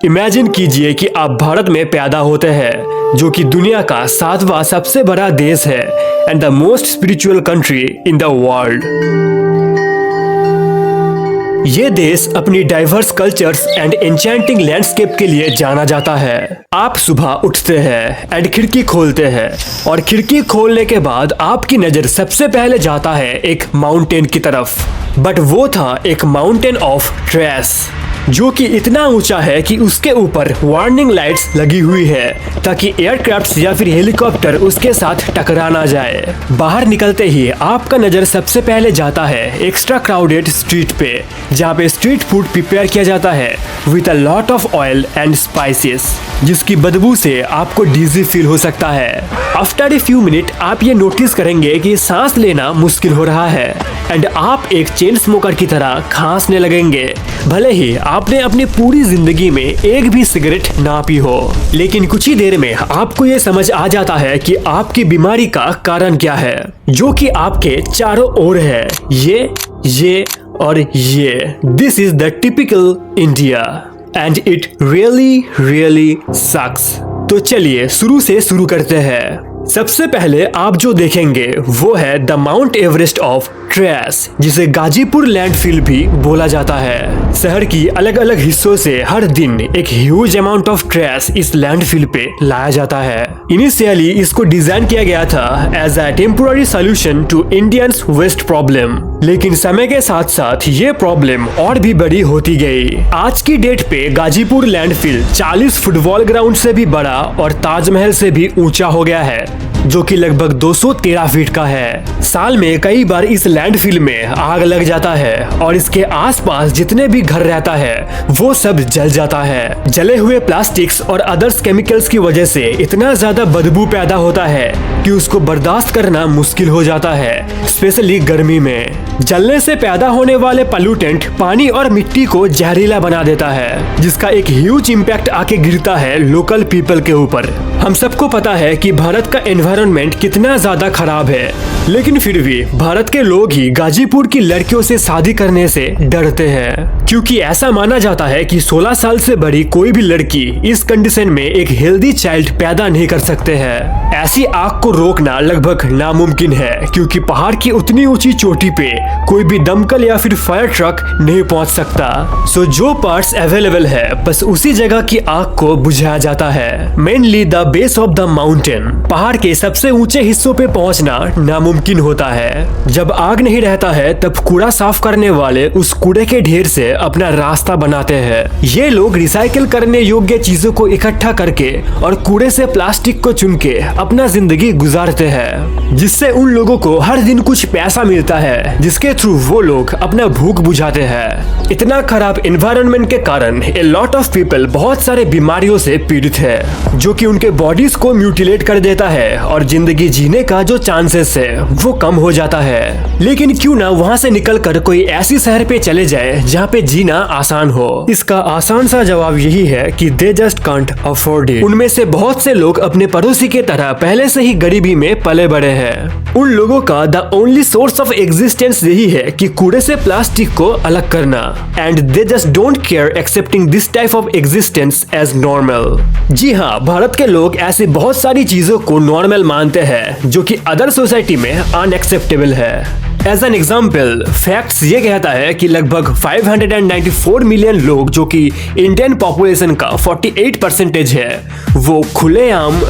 Imagine कीजिए कि आप भारत में पैदा होते हैं, जो कि दुनिया का 7वां सबसे बड़ा देश है and the most spiritual country in the world. ये देश अपनी diverse cultures and enchanting landscape के लिए जाना जाता है। आप सुबह उठते हैं एंड खिड़की खोलते हैं और खिड़की खोलने के बाद आपकी नजर सबसे पहले जाता है एक माउंटेन की तरफ, बट वो था एक माउंटेन ऑफ ट्रेश, जो कि इतना ऊंचा है कि उसके ऊपर वार्निंग लाइट्स लगी हुई है ताकि एयरक्राफ्ट या फिर हेलीकॉप्टर उसके साथ टकरा ना जाए। बाहर निकलते ही आपका नजर सबसे पहले जाता है एक्स्ट्रा क्राउडेड स्ट्रीट पे, जहाँ पे स्ट्रीट फूड प्रिपेयर किया जाता है with a lot of oil and spices, जिसकी बदबू से आपको डिजी फील हो सकता है। आफ्टर ए फ्यू मिनट आप ये नोटिस करेंगे कि सांस लेना मुश्किल हो रहा है एंड आप एक चेन स्मोकर की तरह खांसने लगेंगे, भले ही आपने अपनी पूरी जिंदगी में एक भी सिगरेट ना पी हो। लेकिन कुछ ही देर में आपको ये समझ आ जाता है कि आपकी बीमारी का कारण क्या है, जो कि आपके चारों ओर है, ये और ये। This is the typical India and it really sucks. तो चलिए शुरू करते हैं। सबसे पहले आप जो देखेंगे वो है the mount Everest of trash, जिसे गाजीपुर लैंडफिल भी बोला जाता है। शहर की अलग अलग हिस्सों से हर दिन एक ह्यूज अमाउंट ऑफ ट्रैश इस लैंडफिल पे लाया जाता है। इनिशियली इसको डिजाइन किया गया था as a temporary solution to Indians waste problem, लेकिन समय के साथ साथ ये प्रॉब्लम और भी बड़ी होती गई। आज की डेट पे गाजीपुर लैंडफिल 40 फुटबॉल ग्राउंड से भी बड़ा और ताजमहल से भी ऊंचा हो गया है, जो कि लगभग 213 फीट का है। साल में कई बार इस लैंडफिल में आग लग जाता है और इसके आसपास जितने भी घर रहता है वो सब जल जाता है। जले हुए प्लास्टिक्स और अदर्स केमिकल्स की वजह से इतना ज्यादा बदबू पैदा होता है कि उसको बर्दाश्त करना मुश्किल हो जाता है, स्पेशली गर्मी में। जलने से पैदा होने वाले पॉल्यूटेंट पानी और मिट्टी को जहरीला बना देता है, जिसका एक ह्यूज इम्पैक्ट आके गिरता है लोकल पीपल के ऊपर। हम सबको पता है कि भारत का एनवायरनमेंट कितना ज्यादा खराब है, लेकिन फिर भी भारत के लोग ही गाजीपुर की लड़कियों से शादी करने से डरते हैं, क्योंकि ऐसा माना जाता है कि 16 साल से बड़ी कोई भी लड़की इस कंडीशन में एक हेल्दी चाइल्ड पैदा नहीं कर सकते हैं। ऐसी आग को रोकना लगभग नामुमकिन है, क्योंकि पहाड़ की उतनी ऊंची चोटी पे कोई भी दमकल या फिर फायर ट्रक नहीं पहुंच सकता। सो जो पार्ट्स अवेलेबल है बस उसी जगह की आग को बुझाया जाता है। Mainly the base of the mountain, पहाड़ के सबसे ऊंचे हिस्सों पे पहुंचना नामुमकिन होता है। जब आग नहीं रहता है तब कूड़ा साफ करने वाले उस कूड़े के ढेर से अपना रास्ता बनाते हैं। ये लोग रिसाइकिल करने योग्य चीजों को इकट्ठा करके और कूड़े से प्लास्टिक को चुन के अपना जिंदगी गुजारते हैं, जिससे उन लोगों को हर दिन कुछ पैसा मिलता है, जिसके थ्रू वो लोग अपना भूख बुझाते हैं। इतना खराब एनवायरनमेंट के कारण ए लॉट ऑफ पीपल बहुत सारे बीमारियों से पीड़ित है, जो कि उनके बॉडीज को म्यूटिलेट कर देता है और जिंदगी जीने का जो चांसेस है वो कम हो जाता है। लेकिन क्यों ना वहाँ से निकलकर कोई ऐसी शहर पे चले जाए जहाँ पे जीना आसान हो। इसका आसान सा जवाब यही है कि they just can't afford it. उनमें से बहुत से लोग अपने पड़ोसी के तरह पहले से ही गरीबी में पले बड़े हैं। उन लोगों का the only source of existence यही है कि कूड़े से प्लास्टिक को अलग करना, and they just don't care excepting this type of existence as normal. जी हाँ, भारत के लोग ऐसी बहुत सारी चीजों को नॉर्मल मानते हैं जो कि अदर सोसाइटी में अनएक्सेप्टेबल है। एज एन एग्जाम्पल, फैक्ट्स ये कहता है कि लगभग 594 मिलियन लोग, जो कि इंडियन पॉपुलेशन का 48% है, वो खुलेआम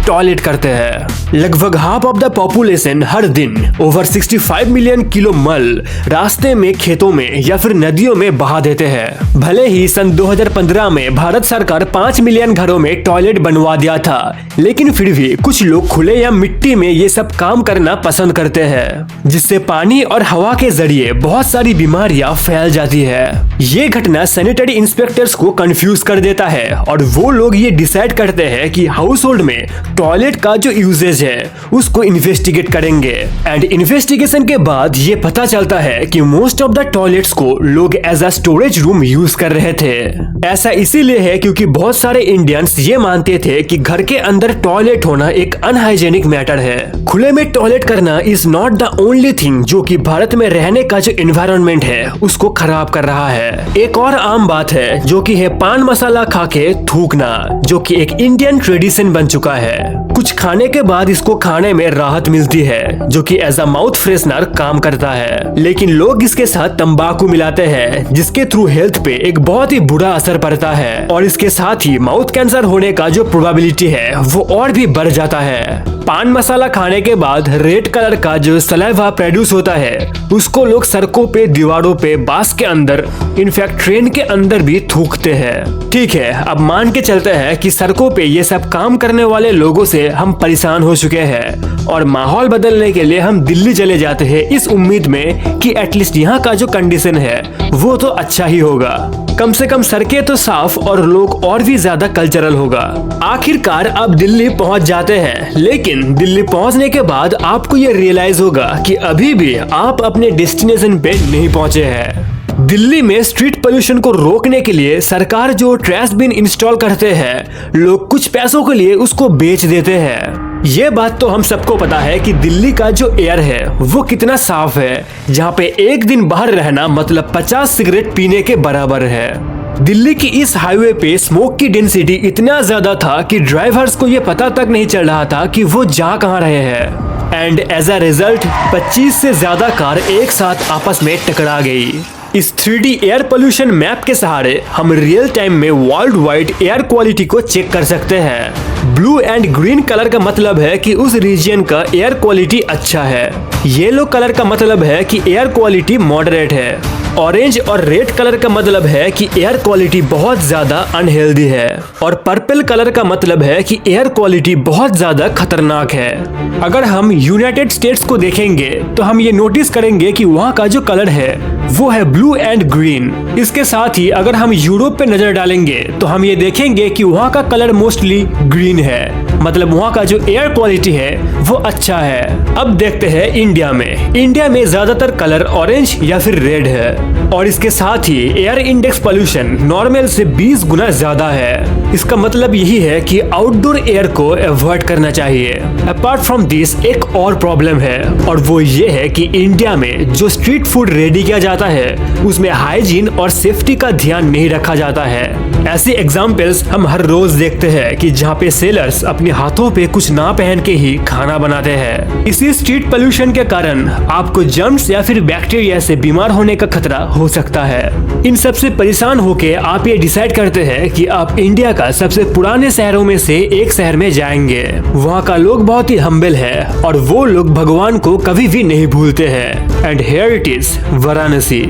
टॉयलेट करते हैं। लगभग हाफ ऑफ द पॉपुलेशन हर दिन ओवर 65 मिलियन किलो मल रास्ते में, खेतों में या फिर नदियों में बहा देते हैं। भले ही सन 2015 में भारत सरकार 5 मिलियन घरों में टॉयलेट बनवा दिया था, लेकिन फिर भी कुछ लोग खुले या मिट्टी में ये सब काम करना पसंद करते हैं, जिससे पानी और हवा के जरिए बहुत सारी बीमारियां फैल जाती है। ये घटना सैनिटरी इंस्पेक्टर्स को कंफ्यूज कर देता है और वो लोग ये डिसाइड करते हैं कि हाउस होल्ड में टॉयलेट का जो यूजेज है उसको इन्वेस्टिगेट करेंगे। एंड इन्वेस्टिगेशन के बाद ये पता चलता है कि मोस्ट ऑफ द टॉयलेट्स को लोग as a storage room use कर रहे थे। ऐसा इसीलिए है क्योंकि बहुत सारे इंडियंस ये मानते थे कि घर के अंदर टॉयलेट होना एक अनहाइजेनिक मैटर है। खुले में टॉयलेट करना is not the only thing जो कि भारत में रहने का जो एनवायरनमेंट है उसको खराब कर रहा है। एक और आम बात है जो कि है पान मसाला खा के थूकना, जो कि एक इंडियन ट्रेडिशन बन चुका है। कुछ खाने के बाद इसको खाने में राहत मिलती है जो कि एज अ माउथ फ्रेशनर काम करता है, लेकिन लोग इसके साथ तंबाकू मिलाते हैं जिसके थ्रू हेल्थ पे एक बहुत ही बुरा असर पड़ता है और इसके साथ ही माउथ कैंसर होने का जो प्रोबेबिलिटी है वो और भी बढ़ जाता है। पान मसाला खाने के बाद रेड कलर का जो सलाइवा प्रोड्यूस होता है उसको लोग सड़कों पे, दीवारों पे, बास के अंदर, इनफैक्ट ट्रेन के अंदर भी थूकते हैं। ठीक है, अब मान के चलते हैं कि सड़कों पे ये सब काम करने वाले लोगों से हम परेशान हो चुके हैं और माहौल बदलने के लिए हम दिल्ली चले जाते हैं इस उम्मीद में कि एटलीस्ट यहाँ का जो कंडीशन है वो तो अच्छा ही होगा, कम से कम सड़कें तो साफ और लोग और भी ज्यादा कल्चरल होगा। आखिरकार अब दिल्ली पहुंच जाते हैं, लेकिन दिल्ली पहुंचने के बाद आपको ये रियलाइज होगा कि अभी भी आप अपने डेस्टिनेशन पे नहीं पहुंचे हैं। दिल्ली में स्ट्रीट पोल्यूशन को रोकने के लिए सरकार जो ट्रैश बिन इंस्टॉल करते हैं, लोग कुछ पैसों के लिए उसको बेच देते हैं। ये बात तो हम सबको पता है कि दिल्ली का जो एयर है वो कितना साफ है, जहाँ पे एक दिन बाहर रहना मतलब 50 सिगरेट पीने के बराबर है। दिल्ली की इस हाईवे पे स्मोक की डेंसिटी इतना ज्यादा था कि ड्राइवर्स को ये पता तक नहीं चल रहा था कि वो जा कहाँ रहे हैं। एंड एज अ रिजल्ट 25 से ज्यादा कार एक साथ आपस में टकरा गई। इस 3D एयर पोल्यूशन मैप के सहारे हम रियल टाइम में वर्ल्ड वाइड एयर क्वालिटी को चेक कर सकते हैं। ब्लू एंड ग्रीन कलर का मतलब है कि उस रीजन का एयर क्वालिटी अच्छा है। येलो कलर का मतलब है कि एयर क्वालिटी मॉडरेट है। ऑरेंज और रेड कलर का मतलब है कि एयर क्वालिटी बहुत ज्यादा अनहेल्दी है। और पर्पल कलर का मतलब है कि एयर क्वालिटी बहुत ज्यादा खतरनाक है। अगर हम यूनाइटेड स्टेट्स को देखेंगे तो हम ये नोटिस करेंगे कि वहाँ का जो कलर है वो है ब्लू एंड ग्रीन। इसके साथ ही अगर हम यूरोप पे नजर डालेंगे तो हम ये देखेंगे कि वहाँ का कलर मोस्टली ग्रीन है, मतलब वहाँ का जो एयर क्वालिटी है वो अच्छा है। अब देखते हैं इंडिया में ज्यादातर कलर ऑरेंज या फिर रेड है और इसके साथ ही एयर इंडेक्स पोल्यूशन नॉर्मल से 20 गुना ज्यादा है। इसका मतलब यही है कि आउटडोर एयर को अवॉइड करना चाहिए। अपार्ट फ्रॉम दिस एक और प्रॉब्लम है और वो ये है कि इंडिया में जो स्ट्रीट फूड रेडी किया जाता है उसमें हाइजीन और सेफ्टी का ध्यान नहीं रखा जाता है। ऐसे एग्जाम्पल्स हम हर रोज देखते हैं कि जहाँ पे सेलर्स अपने हाथों पे कुछ ना पहन के ही खाना बनाते हैं। इसी स्ट्रीट पोल्यूशन के कारण आपको जर्म्स या फिर बैक्टीरिया से बीमार होने का खतरा हो सकता है। इन सब से परेशान होके आप ये डिसाइड करते हैं कि आप इंडिया का सबसे पुराने शहरों में से एक शहर में जाएंगे। वहाँ का लोग बहुत ही हम्बल है और वो लोग भगवान को कभी भी नहीं भूलते हैं। And here it is Varanasi.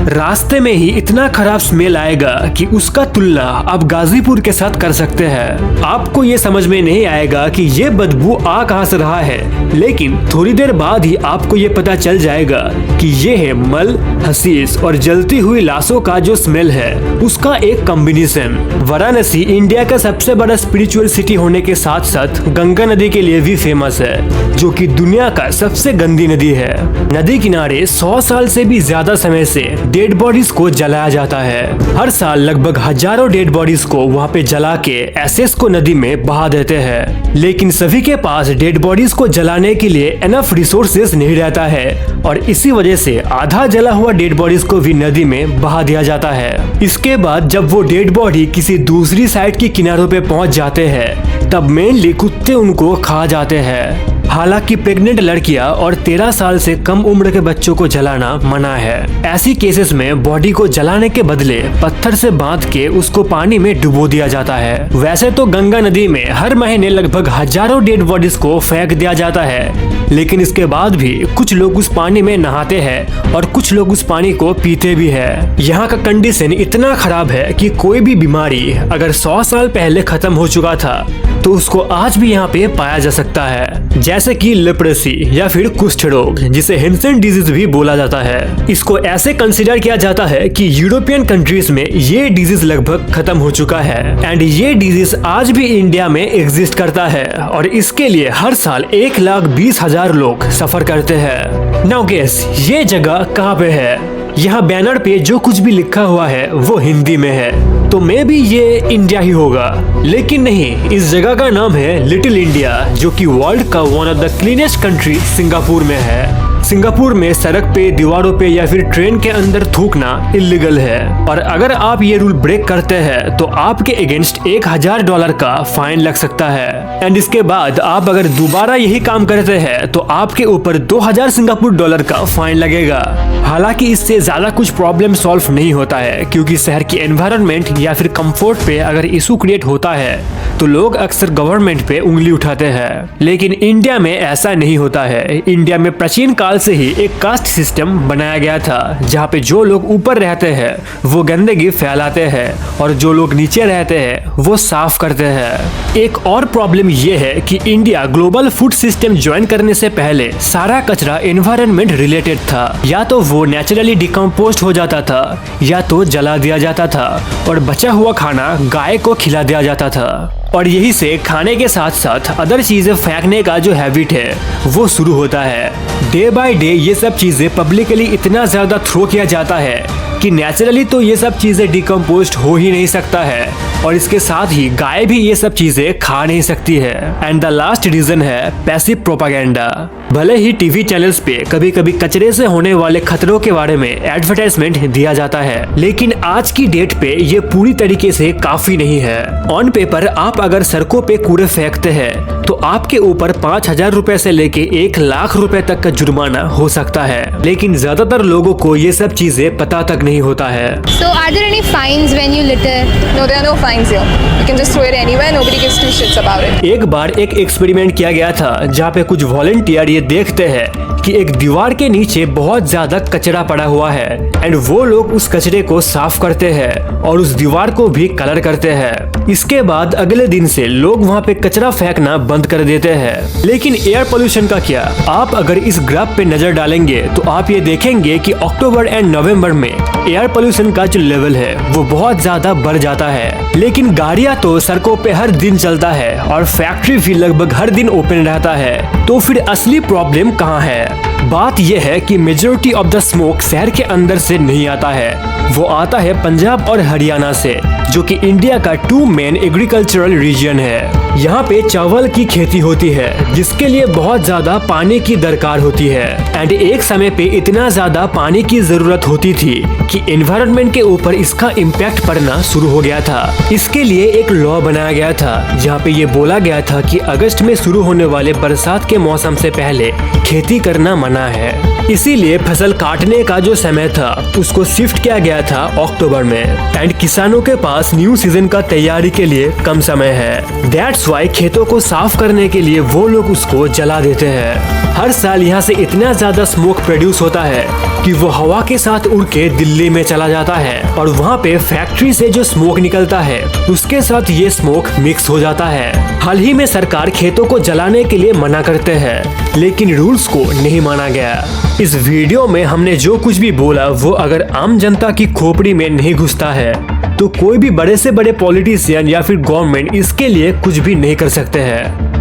रास्ते में ही इतना खराब स्मेल आएगा कि उसका तुलना आप गाजीपुर के साथ कर सकते हैं। आपको ये समझ में नहीं आएगा कि ये बदबू आ कहां से रहा है, लेकिन थोड़ी देर बाद ही आपको ये पता चल जाएगा कि ये है मल, हसीस और जलती हुई लाशों का जो स्मेल है उसका एक कॉम्बिनेशन। वाराणसी इंडिया का सबसे बड़ा स्पिरिचुअल सिटी होने के साथ साथ गंगा नदी के लिए भी फेमस है, जो कि दुनिया का सबसे गंदी नदी है। नदी किनारे 100 साल से भी ज्यादा समय से डेड बॉडीज को जलाया जाता है। हर साल लगभग हजारों डेड बॉडीज को वहाँ पे जला के एसेस को नदी में बहा देते हैं, लेकिन सभी के पास डेड बॉडीज को जलाने के लिए एनफ रिसोर्सेज नहीं रहता है और इसी वजह से आधा जला हुआ डेड बॉडीज को भी नदी में बहा दिया जाता है। इसके बाद जब वो डेड बॉडी किसी दूसरी साइड की किनारों पे पहुंच जाते हैं तब मेनली कुत्ते उनको खा जाते हैं। हालांकि प्रेग्नेंट लड़कियां और 13 साल से कम उम्र के बच्चों को जलाना मना है। ऐसी केसेस में बॉडी को जलाने के बदले पत्थर से बांध के उसको पानी में डुबो दिया जाता है। वैसे तो गंगा नदी में हर महीने लगभग हजारों डेड बॉडीज को फेंक दिया जाता है, लेकिन इसके बाद भी कुछ लोग उस पानी में नहाते हैं और कुछ लोग उस पानी को पीते भी है। यहाँ का कंडीशन इतना खराब है कि कोई भी बीमारी अगर 100 साल पहले खत्म हो चुका था तो उसको आज भी यहाँ पे पाया जा सकता है, जैसे कि लेप्रेसी या फिर कुष्ठ रोग, जिसे हेंसन डिजीज भी बोला जाता है। इसको ऐसे कंसीडर किया जाता है कि यूरोपियन कंट्रीज में ये डिजीज लगभग खत्म हो चुका है एंड ये डिजीज आज भी इंडिया में एग्जिस्ट करता है और इसके लिए हर साल 1,20,000 लोग सफर करते हैं। नाउ गेस ये जगह कहाँ पे है? यहाँ बैनर पे जो कुछ भी लिखा हुआ है वो हिंदी में है, तो मे बी ये इंडिया ही होगा, लेकिन नहीं, इस जगह का नाम है लिटिल इंडिया, जो कि वर्ल्ड का one of the cleanest country Singapore में है। सिंगापुर में सड़क पे, दीवारों पे या फिर ट्रेन के अंदर थूकना इलीगल है और अगर आप ये रूल ब्रेक करते हैं तो आपके अगेंस्ट $1,000 का फाइन लग सकता है एंड इसके बाद आप अगर दोबारा यही काम करते हैं तो आपके ऊपर $2,000 सिंगापुर डॉलर का फाइन लगेगा। हालांकि इससे ज्यादा कुछ प्रॉब्लम सॉल्व नहीं होता है, क्योंकि शहर की एनवायरनमेंट या फिर कंफर्ट पे अगर इशू क्रिएट होता है तो लोग अक्सर गवर्नमेंट पे उंगली उठाते हैं, लेकिन इंडिया में ऐसा नहीं होता है। इंडिया में प्राचीन काल से ही एक कास्ट सिस्टम बनाया गया था, जहाँ पे जो लोग ऊपर रहते हैं वो गंदगी फैलाते हैं और जो लोग नीचे रहते हैं वो साफ करते हैं। एक और प्रॉब्लम ये है कि India global food system join करने से पहले सारा कचरा एनवायरनमेंट रिलेटेड था, या तो वो नेचुरली डिकम्पोस्ट हो जाता था या तो जला दिया जाता था और बचा हुआ खाना गाय को खिला दिया जाता था। और यही से खाने के साथ साथ अदर चीजें फेंकने का जो हैबिट है वो शुरू होता है। डे बाय डे ये सब चीजें पब्लिकली इतना ज्यादा थ्रो किया जाता है कि नेचुरली तो ये सब चीजें डिकम्पोस्ट हो ही नहीं सकता है और इसके साथ ही गाय भी ये सब चीजें खा नहीं सकती है। एंड द लास्ट रीजन है पैसिव प्रोपागेंडा। भले ही टीवी चैनल्स पे कभी कभी कचरे से होने वाले खतरों के बारे में एडवर्टाइजमेंट दिया जाता है, लेकिन आज की डेट पे ये पूरी तरीके से काफी नहीं है। ऑन पेपर आप अगर सड़कों पे कूड़े फेंकते हैं तो आपके ऊपर 5,000 रुपए से लेके 1,00,000 रुपए तक का जुर्माना हो सकता है, लेकिन ज्यादातर लोगों को ये सब चीजें पता तक नहीं होता है। So are there any fines when you litter? No, there are no fines here. You can just throw it anywhere. Nobody gives two shits about it. एक बार एक एक्सपेरिमेंट किया गया था जहाँ पे कुछ वॉलंटियर ये देखते हैं कि एक दीवार के नीचे बहुत ज्यादा कचरा पड़ा हुआ है एंड वो लोग उस कचरे को साफ करते हैं और उस दीवार को भी कलर करते हैं। इसके बाद अगले दिन से लोग वहाँ पे कचरा फेंकना बंद कर देते हैं। लेकिन एयर पोल्यूशन का क्या? आप अगर इस ग्राफ पे नजर डालेंगे तो आप ये देखेंगे कि अक्टूबर एंड नवंबर में एयर पोल्यूशन का जो लेवल है वो बहुत ज्यादा बढ़ जाता है, लेकिन गाड़ियां तो सड़कों पे हर दिन चलता है और फैक्ट्री भी लगभग हर दिन ओपन रहता है। तो फिर असली प्रॉब्लम कहाँ है? बात यह है कि मेजोरिटी ऑफ द स्मोक शहर के अंदर से नहीं आता है, वो आता है पंजाब और हरियाणा से, जो कि इंडिया का 2 मेन एग्रीकल्चरल रीजन है। यहाँ पे चावल की खेती होती है जिसके लिए बहुत ज्यादा पानी की दरकार होती है एंड एक समय पे इतना ज्यादा पानी की जरूरत होती थी कि एनवायरनमेंट के ऊपर इसका इम्पैक्ट पड़ना शुरू हो गया था। इसके लिए एक लॉ बनाया गया था जहाँ पे ये बोला गया था कि अगस्त में शुरू होने वाले बरसात के मौसम से पहले खेती करना मना है। इसीलिए फसल काटने का जो समय था उसको शिफ्ट किया गया था अक्टूबर में एंड किसानों के पास न्यू सीजन का तैयारी के लिए कम समय है। दैट्स वाई खेतों को साफ करने के लिए वो लोग उसको जला देते हैं। हर साल यहाँ से इतना ज्यादा स्मोक प्रोड्यूस होता है कि वो हवा के साथ उड़ के दिल्ली में चला जाता है और वहाँ पे फैक्ट्री से जो स्मोक निकलता है उसके साथ ये स्मोक मिक्स हो जाता है। हाल ही में सरकार खेतों को जलाने के लिए मना करते हैं, लेकिन रूल्स को नहीं माना गया। इस वीडियो में हमने जो कुछ भी बोला वो अगर आम जनता की खोपड़ी में नहीं घुसता है तो कोई भी बड़े से बड़े पॉलिटिशियन या फिर गवर्नमेंट इसके लिए कुछ भी नहीं कर सकते हैं।